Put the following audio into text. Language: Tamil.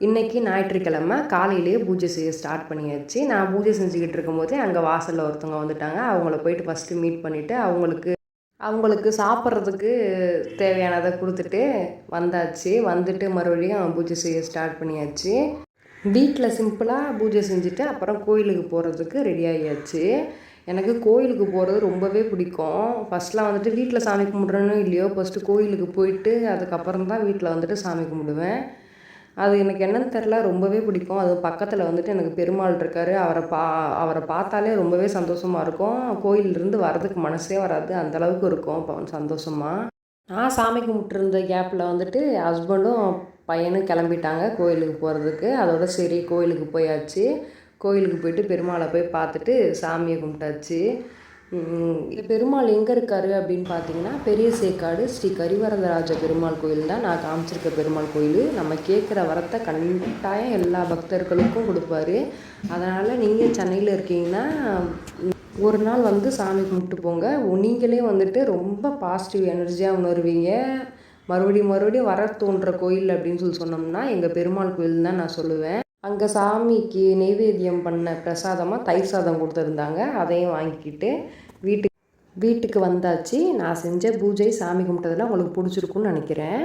இன்றைக்கி ஞாயிற்றுக்கிழமை காலையிலேயே பூஜை செய்ய ஸ்டார்ட் பண்ணியாச்சு. நான் பூஜை செஞ்சுக்கிட்டு இருக்கும்போதே அங்கே வாசலில் ஒருத்தவங்க வந்துட்டாங்க. அவங்கள போயிட்டு ஃபஸ்ட்டு மீட் பண்ணிவிட்டு அவங்களுக்கு சாப்பிட்றதுக்கு தேவையானதை கொடுத்துட்டு வந்தாச்சு. வந்துட்டு மறுபடியும் பூஜை செய்ய ஸ்டார்ட் பண்ணியாச்சு. வீட்டில் சிம்பிளாக பூஜை செஞ்சுட்டு அப்புறம் கோயிலுக்கு போகிறதுக்கு ரெடி ஆகியாச்சு. எனக்கு கோயிலுக்கு போகிறது ரொம்பவே பிடிக்கும். ஃபஸ்ட்லாம் வந்துட்டு வீட்டில் சாமி கும்பிட்றேன்னு இல்லையோ, ஃபஸ்ட்டு கோயிலுக்கு போயிட்டு அதுக்கப்புறம் தான் வீட்டில் வந்துட்டு சாமி கும்பிடுவேன். அது எனக்கு என்னன்னு தெரில, ரொம்பவே பிடிக்கும். அது பக்கத்தில் வந்துட்டு எனக்கு பெருமாள் இருக்கார். அவரை பார்த்தாலே ரொம்பவே சந்தோஷமாக இருக்கும். கோயிலிருந்து வர்றதுக்கு மனசே வராது, அந்தளவுக்கு இருக்கும் சந்தோஷமாக. நான் சாமி கும்பிட்டுருந்த கேப்பில் வந்துட்டு ஹஸ்பண்டும் பையனும் கிளம்பிட்டாங்க கோயிலுக்கு போகிறதுக்கு. அதோட சரி கோயிலுக்கு போயாச்சு. கோயிலுக்கு போயிட்டு பெருமாளை போய் பார்த்துட்டு சாமியை கும்பிட்டாச்சு. பெருமாள் எங்கே இருக்கார் அப்படின்னு பார்த்தீங்கன்னா, பெரிய சேக்காடு ஸ்ரீ கரிவரதராஜ பெருமாள் கோயில் தான் நான் காமிச்சிருக்க பெருமாள் கோயில். நம்ம கேட்குற வரத்தை கட்டாயம் எல்லா பக்தர்களுக்கும் கொடுப்பாரு. அதனால் நீங்கள் சென்னையில் இருக்கீங்கன்னா ஒரு நாள் வந்து சாமி கும்பிட்டு போங்க. நீங்களே வந்துட்டு ரொம்ப பாசிட்டிவ் எனர்ஜியாக உணர்வீங்க. மறுபடியும் வர தோன்ற கோயில் அப்படின்னு சொன்னோம்னா எங்கள் பெருமாள் கோயில் தான் நான் சொல்லுவேன். அங்கே சாமிக்கு நெய்வேத்தியம் பண்ண பிரசாதமாக தயிர் சாதம் கொடுத்துருந்தாங்க. அதையும் வாங்கிக்கிட்டு வீட்டுக்கு வந்தாச்சு. நான் செஞ்ச பூஜை சாமி கும்பிட்டதெல்லாம் உங்களுக்கு பிடிச்சிருக்குன்னு நினைக்கிறேன்.